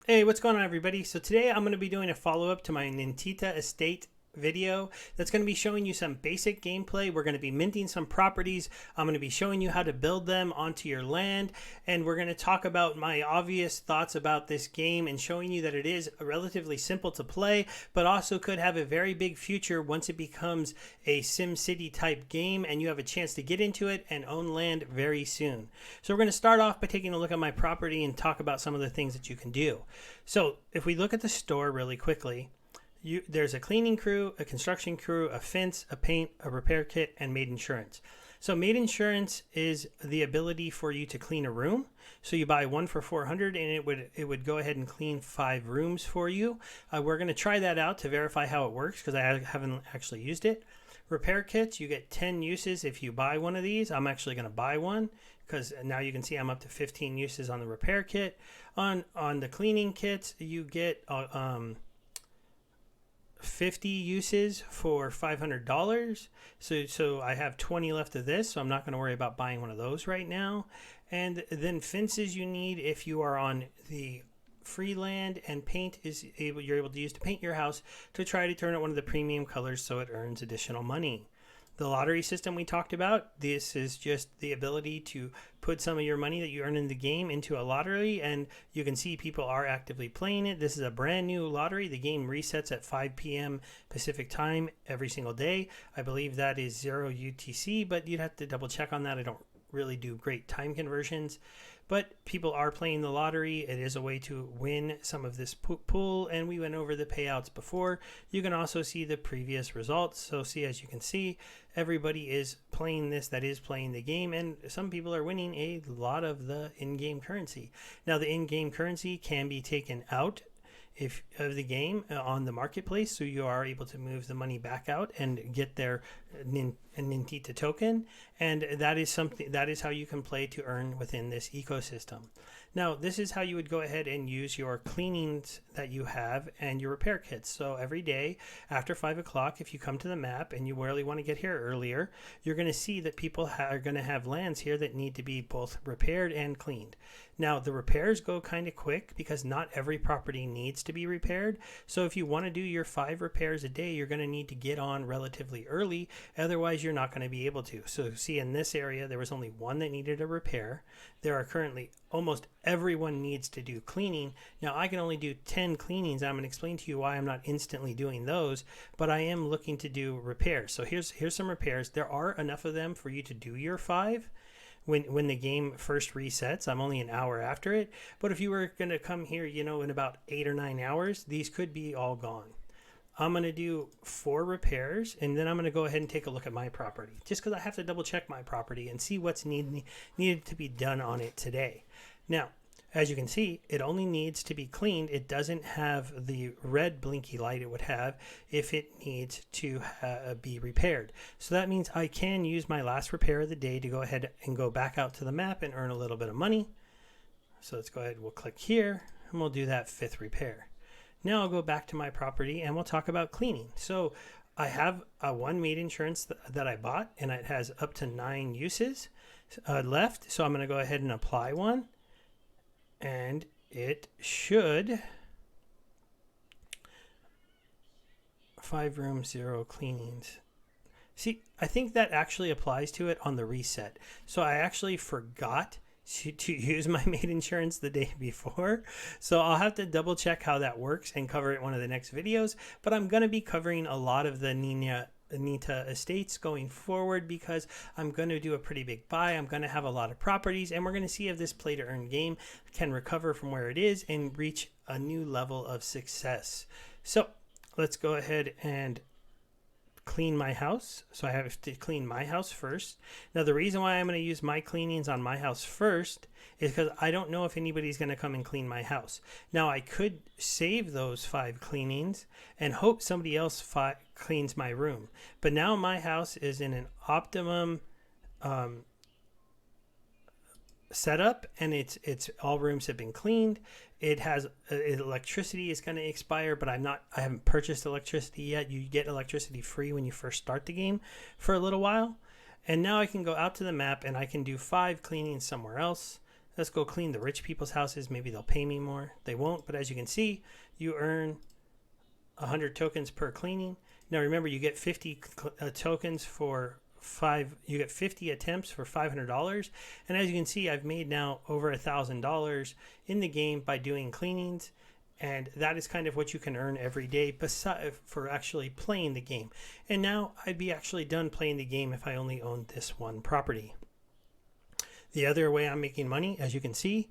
Hey, what's going on, everybody? So today I'm going to be doing a follow-up to my Ninita Estate video that's going to be showing you some basic gameplay. We're going to be minting some properties. I'm going to be showing you how to build them onto your land, and we're going to talk about my obvious thoughts about this game and showing you that it is relatively simple to play, but also could have a very big future once it becomes a SimCity type game and you have a chance to get into it and own land very soon. So we're going to start off by taking a look at my property and talk about some of the things that you can do. So if we look at the store really quickly, there's a cleaning crew, a construction crew, a fence, a paint, a repair kit, and made insurance. So made insurance is the ability for you to clean a room. So you buy one for $400 and it would go ahead and clean 5 rooms for you. We're going to try that out to verify how it works because I haven't actually used it. Repair kits, you get 10 uses if you buy one of these. I'm actually going to buy one because now you can see I'm up to 15 uses on the repair kit. On the cleaning kits, you get 50 uses for $500. So I have 20 left of this, so I'm not going to worry about buying one of those right now. And then fences you need if you are on the free land, and paint you're able to use to paint your house to try to turn it one of the premium colors so it earns additional money. The lottery system we talked about, this is just the ability to put some of your money that you earn in the game into a lottery, and you can see people are actively playing it. This is a brand new lottery. The game resets at 5 p.m. Pacific time every single day. I believe that is 0 UTC, but you'd have to double check on that. I don't really do great time conversions, but people are playing the lottery. It is a way to win some of this pool, and we went over the payouts before. You can also see the previous results. So as you can see, everybody is playing this that is playing the game, and some people are winning a lot of the in-game currency. Now the in-game currency can be taken out of the game on the marketplace, so you are able to move the money back out and get their Nintia Token, and that is how you can play to earn within this ecosystem. Now this is how you would go ahead and use your cleanings that you have and your repair kits. So every day after 5 o'clock, if you come to the map and you really want to get here earlier, you're going to see that people are going to have lands here that need to be both repaired and cleaned. Now the repairs go kind of quick because not every property needs to be repaired. So if you want to do your 5 repairs a day, you're going to need to get on relatively early. Otherwise, you're not going to be able to. So see, in this area, there was only one that needed a repair. There are currently almost everyone needs to do cleaning. Now I can only do 10 cleanings. I'm going to explain to you why I'm not instantly doing those, but I am looking to do repairs. So here's some repairs. There are enough of them for you to do your 5 when the game first resets. I'm only an hour after it, but if you were going to come here, in about 8 or 9 hours, these could be all gone. I'm going to do 4 repairs, and then I'm going to go ahead and take a look at my property, just because I have to double check my property and see what's needed to be done on it today. Now, as you can see, it only needs to be cleaned. It doesn't have the red blinky light it would have if it needs to be repaired. So that means I can use my last repair of the day to go ahead and go back out to the map and earn a little bit of money. So let's go ahead, we'll click here, and we'll do that 5th repair. Now I'll go back to my property and we'll talk about cleaning. So I have one made insurance that I bought, and it has up to 9 uses left. So I'm going to go ahead and apply one, and it should 5 rooms, 0 cleanings. See, I think that actually applies to it on the reset. So I actually forgot to use my made insurance the day before, so I'll have to double check how that works and cover it in one of the next videos. But I'm going to be covering a lot of the Ninita Estates going forward because I'm going to do a pretty big buy. I'm going to have a lot of properties, and we're going to see if this play to earn game can recover from where it is and reach a new level of success. So let's go ahead and clean my house. So I have to clean my house first. Now the reason why I'm going to use my cleanings on my house first is because I don't know if anybody's going to come and clean my house. Now I could save those 5 cleanings and hope somebody else cleans my room, but now my house is in an optimum setup, and it's all rooms have been cleaned. It has electricity is going to expire, but I haven't purchased electricity yet. You get electricity free when you first start the game for a little while. And now I can go out to the map and I can do 5 cleanings somewhere else. Let's go clean the rich people's houses. Maybe they'll pay me more. They won't, but as you can see, you earn 100 tokens per cleaning. Now remember, you get 50 tokens for you get 50 attempts for $500. And as you can see, I've made now over $1,000 in the game by doing cleanings. And that is kind of what you can earn every day for actually playing the game. And now I'd be actually done playing the game if I only owned this one property. The other way I'm making money, as you can see,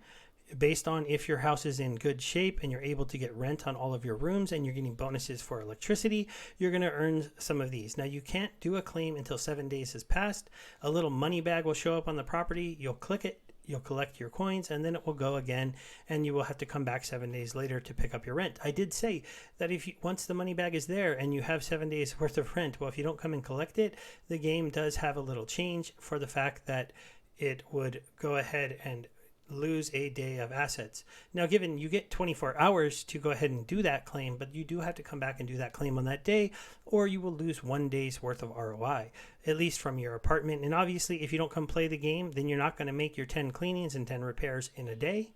based on if your house is in good shape and you're able to get rent on all of your rooms and you're getting bonuses for electricity, you're going to earn some of these. Now, you can't do a claim until 7 days has passed. A little money bag will show up on the property. You'll click it. You'll collect your coins, and then it will go again, and you will have to come back 7 days later to pick up your rent. I did say that once the money bag is there and you have 7 days worth of rent, well, if you don't come and collect it, the game does have a little change for the fact that it would go ahead and lose a day of assets. Now, given you get 24 hours to go ahead and do that claim, but you do have to come back and do that claim on that day, or you will lose 1 day's worth of ROI, at least from your apartment. And obviously, if you don't come play the game, then you're not going to make your 10 cleanings and 10 repairs in a day.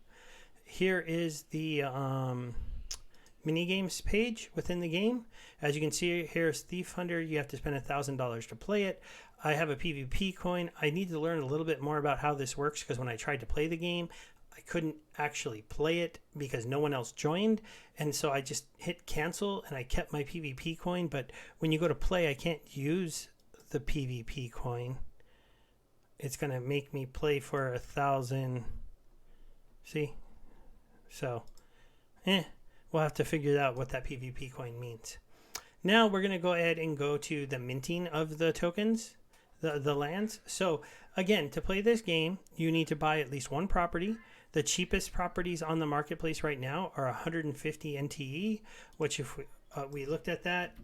Here is the mini games page within the game. As you can see, here's Thief Hunter. You have to spend $1,000 to play it. I have a PvP coin. I need to learn a little bit more about how this works, because when I tried to play the game, I couldn't actually play it because no one else joined. And so I just hit cancel and I kept my PvP coin. But when you go to play, I can't use the PvP coin. It's going to make me play for 1,000. See? So, we'll have to figure out what that PvP coin means. Now we're going to go ahead and go to the minting of the tokens. The lands. So again, to play this game, you need to buy at least one property. The cheapest properties on the marketplace right now are 150 NTE, which if we looked at that,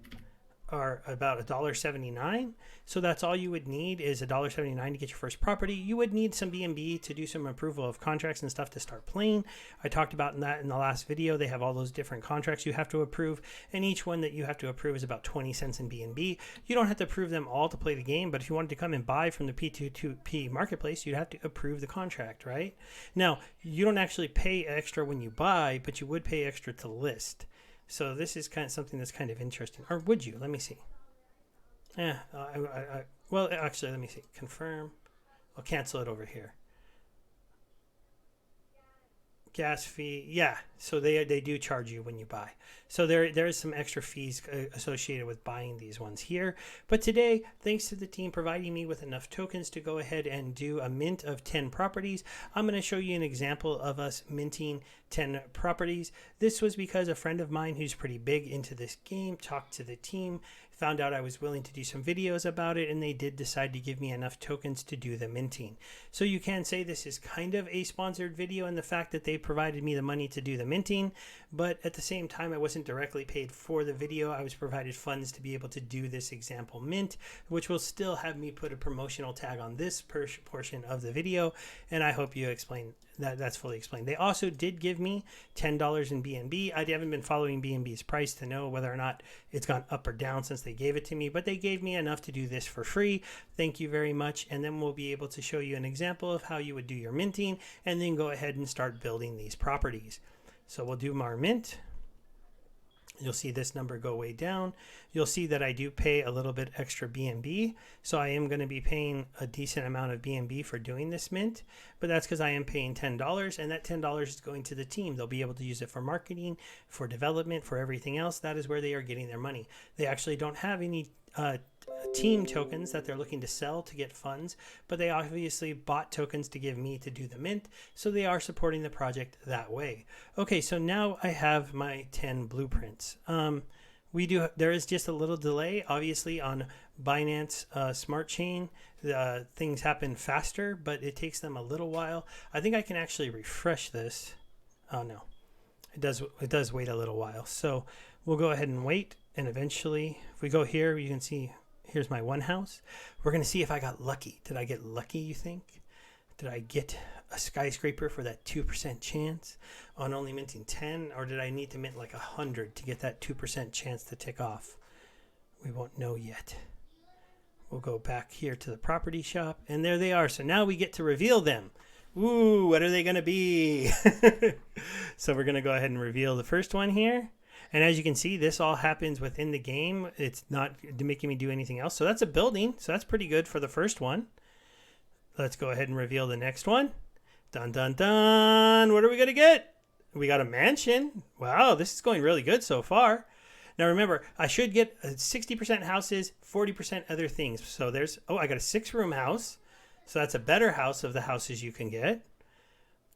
are about $1.79. So that's all you would need is $1.79 to get your first property. You would need some BNB to do some approval of contracts and stuff to start playing. I talked about that in the last video. They have all those different contracts you have to approve, and each one that you have to approve is about 20 cents in BNB. You don't have to approve them all to play the game, but if you wanted to come and buy from the P22P marketplace, you'd have to approve the contract, right? Now, you don't actually pay extra when you buy, but you would pay extra to list. So this is kind of something that's kind of interesting. Or would you? Let me see. Well, actually, let me see. Confirm. I'll cancel it over here. Gas fee. Yeah. So they do charge you when you buy. So there is some extra fees associated with buying these ones here. But today, thanks to the team providing me with enough tokens to go ahead and do a mint of 10 properties, I'm going to show you an example of us minting 10 properties. This was because a friend of mine who's pretty big into this game talked to the team, found out I was willing to do some videos about it, and they did decide to give me enough tokens to do the minting. So you can say this is kind of a sponsored video in the fact that they provided me the money to do the minting, but at the same time, I wasn't directly paid for the video. I was provided funds to be able to do this example mint, which will still have me put a promotional tag on this portion of the video, and I hope you explain that's fully explained. They also did give me $10 in BNB. I haven't been following BNB's price to know whether or not it's gone up or down since they gave it to me, but they gave me enough to do this for free. Thank you very much. And then we'll be able to show you an example of how you would do your minting and then go ahead and start building these properties. So we'll do our mint. You'll see this number go way down. You'll see that I do pay a little bit extra BNB. So I am going to be paying a decent amount of BNB for doing this mint, but that's because I am paying $10, and that $10 is going to the team. They'll be able to use it for marketing, for development, for everything else. That is where they are getting their money. They actually don't have any team tokens that they're looking to sell to get funds, but they obviously bought tokens to give me to do the mint, so they are supporting the project that way. Okay, so now I have my 10 blueprints. There is just a little delay, obviously, on Binance Smart Chain. Things happen faster, but it takes them a little while. I think I can actually refresh this. Oh no, it does wait a little while. So we'll go ahead and wait, and eventually, if we go here, you can see here's my one house. We're going to see if I got lucky. Did I get lucky, you think? Did I get a skyscraper for that 2% chance on only minting 10? Or did I need to mint like 100 to get that 2% chance to tick off? We won't know yet. We'll go back here to the property shop, and there they are. So now we get to reveal them. Ooh, what are they going to be? So we're going to go ahead and reveal the first one here. And as you can see, this all happens within the game. It's not making me do anything else. So that's a building. So that's pretty good for the first one. Let's go ahead and reveal the next one. Dun, dun, dun. What are we going to get? We got a mansion. Wow, this is going really good so far. Now remember, I should get 60% houses, 40% other things. So there's, oh, I got a 6-room house. So that's a better house of the houses you can get.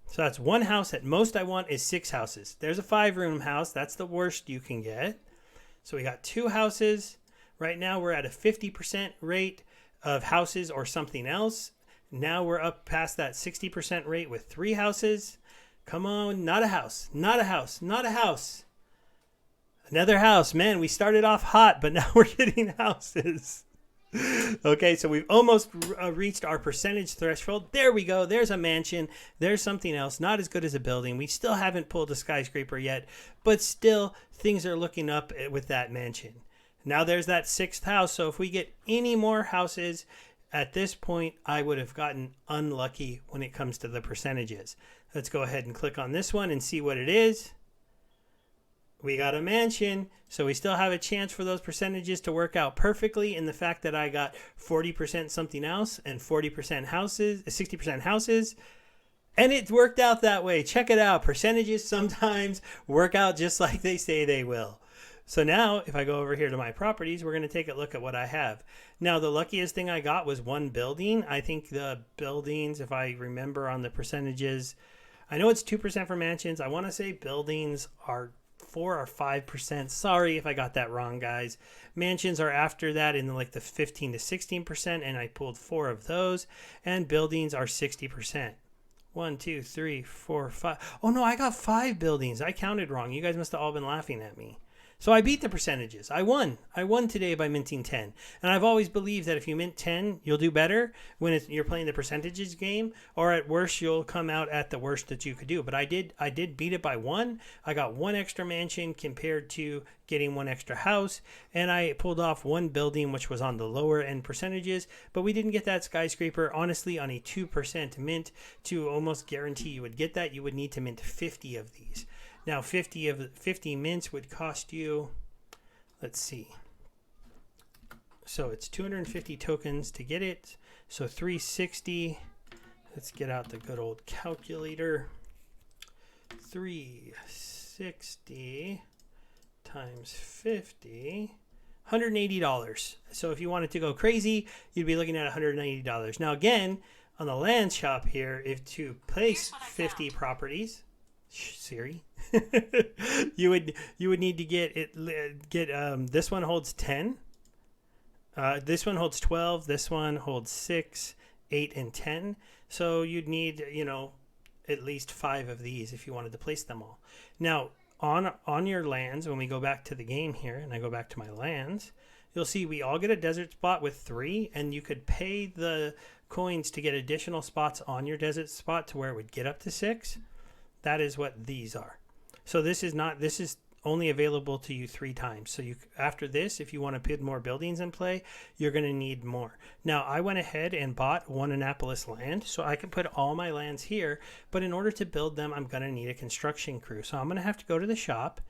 So that's one house. At most I want is 6 houses. There's a 5-room house. That's the worst you can get. So we got 2 houses. Right now we're at a 50% rate of houses or something else. Now we're up past that 60% rate with 3 houses. Come on, not a house, not a house, not a house. Another house. Man, we started off hot, but now we're getting houses. Okay, so we've almost reached our percentage threshold. There we go. There's a mansion. There's something else. Not as good as a building. We still haven't pulled a skyscraper yet, but still things are looking up with that mansion. Now there's that 6th house. So if we get any more houses at this point, I would have gotten unlucky when it comes to the percentages. Let's go ahead and click on this one and see what it is. We got a mansion, so we still have a chance for those percentages to work out perfectly in the fact that I got 40% something else and 40% houses, 60% houses, and it worked out that way. Check it out. Percentages sometimes work out just like they say they will. So now if I go over here to my properties, we're going to take a look at what I have. Now the luckiest thing I got was 1 building. I think the buildings, if I remember on the percentages, I know it's 2% for mansions. I want to say buildings are 4 or 5%. Sorry if I got that wrong, guys. Mansions are after that in like the 15 to 16%, and I pulled 4 of those. And buildings are 60%. 1, 2, 3, 4, 5. Oh no, I got 5 buildings. I counted wrong. You guys must have all been laughing at me. So I beat the percentages. I won. I won today by minting 10. And I've always believed that if you mint 10, you'll do better when you're playing the percentages game, or at worst, you'll come out at the worst that you could do. But I did beat it by 1. I got 1 extra mansion compared to getting 1 extra house. And I pulled off 1 building, which was on the lower end percentages. But we didn't get that skyscraper. Honestly, on a 2% mint, to almost guarantee you would get that, you would need to mint 50 of these. Now, 50 mints would cost you, let's see. So it's 250 tokens to get it. So 360. Let's get out the good old calculator. 360 times 50. $180. So if you wanted to go crazy, you'd be looking at $180. Now, again, on the land shop here, if to place 50 properties, Siri, you would need to get this one holds 10, this one holds 12, this one holds 6, 8, and 10. So you'd need, at least 5 of these if you wanted to place them all. Now on your lands, when we go back to the game here and I go back to my lands, you'll see we all get a desert spot with 3, and you could pay the coins to get additional spots on your desert spot to where it would get up to 6. That is what these are. So this is only available to you 3 times. So after this, if you want to put more buildings in play, you're going to need more. Now, I went ahead and bought 1 Annapolis land, so I can put all my lands here. But in order to build them, I'm going to need a construction crew. So I'm going to have to go to the shop,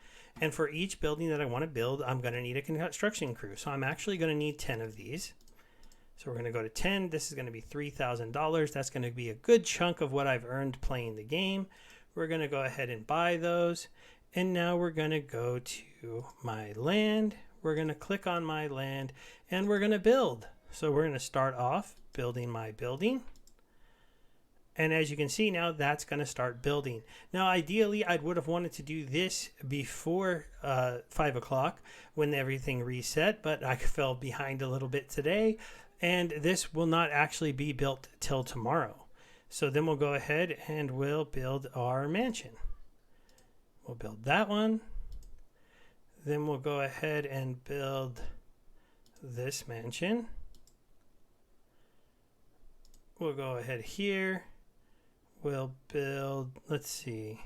and for each building that I want to build, I'm going to need a construction crew. So I'm actually going to need 10 of these. So we're going to go to 10. This is going to be $3,000. That's going to be a good chunk of what I've earned playing the game. We're going to go ahead and buy those. And now we're going to go to my land. We're going to click on my land and we're going to build. So we're going to start off building my building. And as you can see now, that's going to start building. Now, ideally, I would have wanted to do this before 5 o'clock when everything reset, but I fell behind a little bit today. And this will not actually be built till tomorrow. So then we'll go ahead and we'll build our mansion. We'll build that one. Then we'll go ahead and build this mansion. We'll go ahead here. We'll build, let's see.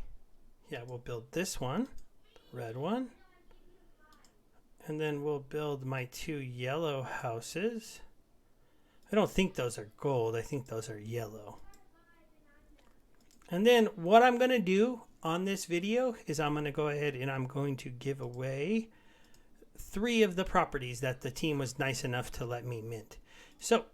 Yeah, we'll build this one, the red one. And then we'll build my 2 yellow houses. I don't think those are gold. I think those are yellow. And then what I'm going to do on this video is I'm going to go ahead and I'm going to give away 3 of the properties that the team was nice enough to let me mint. So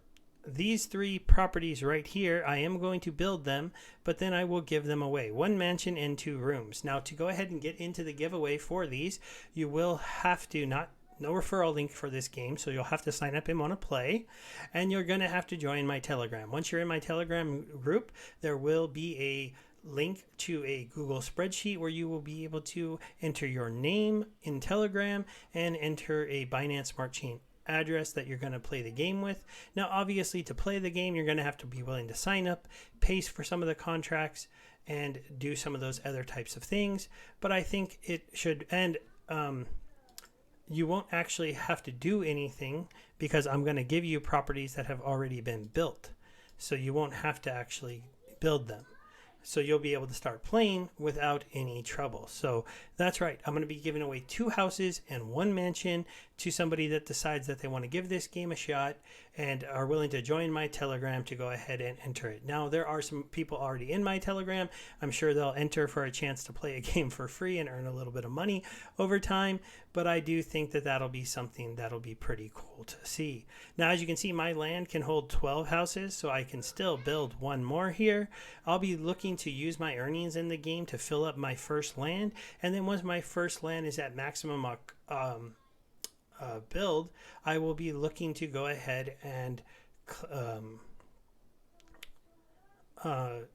these 3 properties right here, I am going to build them, but then I will give them away. 1 mansion and 2 rooms. Now to go ahead and get into the giveaway for these, you will have to no referral link for this game, so you'll have to sign up and want to play, and you're going to have to join my Telegram. Once you're in my Telegram group, there will be a link to a Google spreadsheet where you will be able to enter your name in Telegram and enter a Binance Smart Chain address that you're going to play the game with. Now obviously to play the game you're going to have to be willing to sign up, pay for some of the contracts, and do some of those other types of things, but I think it should, and you won't actually have to do anything because I'm going to give you properties that have already been built, so you won't have to actually build them. So you'll be able to start playing without any trouble. So that's right. I'm going to be giving away 2 houses and 1 mansion to somebody that decides that they want to give this game a shot and are willing to join my Telegram to go ahead and enter it. Now, there are some people already in my Telegram. I'm sure they'll enter for a chance to play a game for free and earn a little bit of money over time. But I do think that that'll be something that'll be pretty cool to see. Now, as you can see, my land can hold 12 houses, so I can still build 1 more here. I'll be looking to use my earnings in the game to fill up my first land, and then once my first land is at maximum build, I will be looking to go ahead and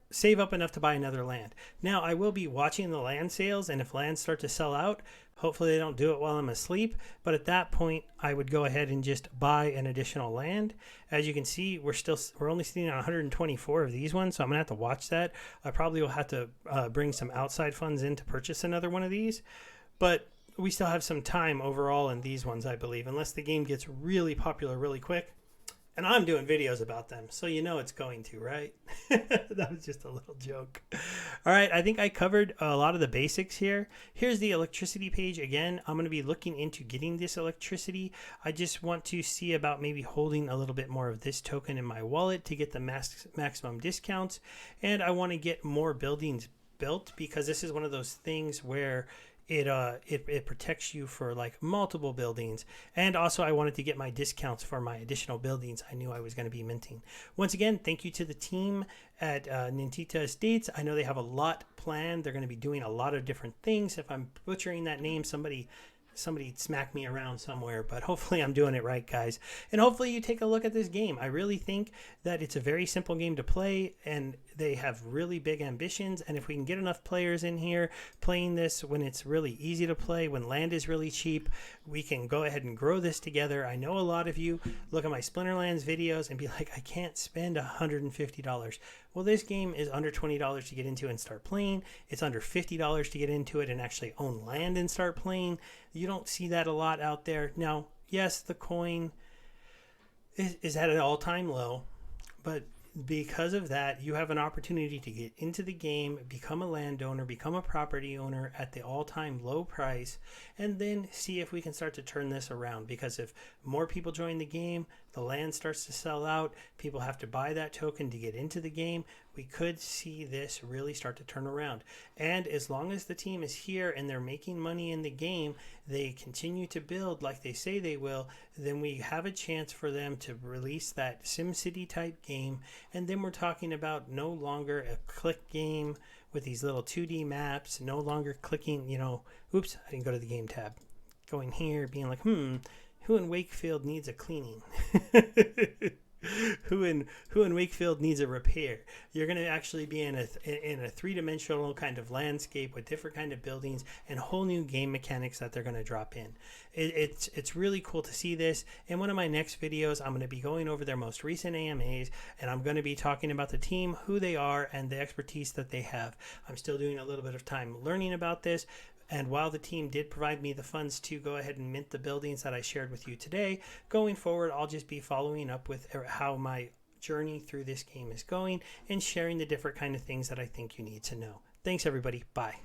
save up enough to buy another land. Now, I will be watching the land sales, and if lands start to sell out, hopefully they don't do it while I'm asleep, but at that point I would go ahead and just buy an additional land. As you can see, we're only sitting on 124 of these ones, so I'm gonna have to watch that. I probably will have to bring some outside funds in to purchase another one of these, but we still have some time overall in these ones, I believe, unless the game gets really popular really quick. And I'm doing videos about them, so you know it's going to, right? That was just a little joke. All right, I think I covered a lot of the basics here. Here's the electricity page. Again, I'm going to be looking into getting this electricity. I just want to see about maybe holding a little bit more of this token in my wallet to get the maximum discounts. And I want to get more buildings built because this is one of those things where it protects you for like multiple buildings, and also I wanted to get my discounts for my additional buildings I knew I was going to be minting. Once again, thank you to the team at Ninita Estate. I know they have a lot planned. They're going to be doing a lot of different things. If I'm butchering that name, somebody smack me around somewhere, but hopefully I'm doing it right, guys. And hopefully you take a look at this game. I really think that it's a very simple game to play, and they have really big ambitions. And if we can get enough players in here playing this when it's really easy to play, when land is really cheap, we can go ahead and grow this together. I know a lot of you look at my Splinterlands videos and be like, I can't spend $150. Well, this game is under $20 to get into and start playing. It's under $50 to get into it and actually own land and start playing. You don't see that a lot out there. Now, yes, the coin is at an all-time low, but because of that, you have an opportunity to get into the game, become a landowner, become a property owner at the all-time low price, and then see if we can start to turn this around. Because if more people join the game, the land starts to sell out, people have to buy that token to get into the game, we could see this really start to turn around. And as long as the team is here and they're making money in the game, they continue to build like they say they will, then we have a chance for them to release that SimCity type game. And then we're talking about no longer a click game with these little 2D maps, no longer clicking, oops, I didn't go to the game tab. Going here, being like, who in Wakefield needs a cleaning? Who in Wakefield needs a repair? You're going to actually be in a three-dimensional kind of landscape with different kind of buildings and whole new game mechanics that they're going to drop in. It's really cool to see this. In one of my next videos, I'm going to be going over their most recent AMAs, and I'm going to be talking about the team, who they are, and the expertise that they have. I'm still doing a little bit of time learning about this. And while the team did provide me the funds to go ahead and mint the buildings that I shared with you today, going forward, I'll just be following up with how my journey through this game is going and sharing the different kind of things that I think you need to know. Thanks, everybody. Bye.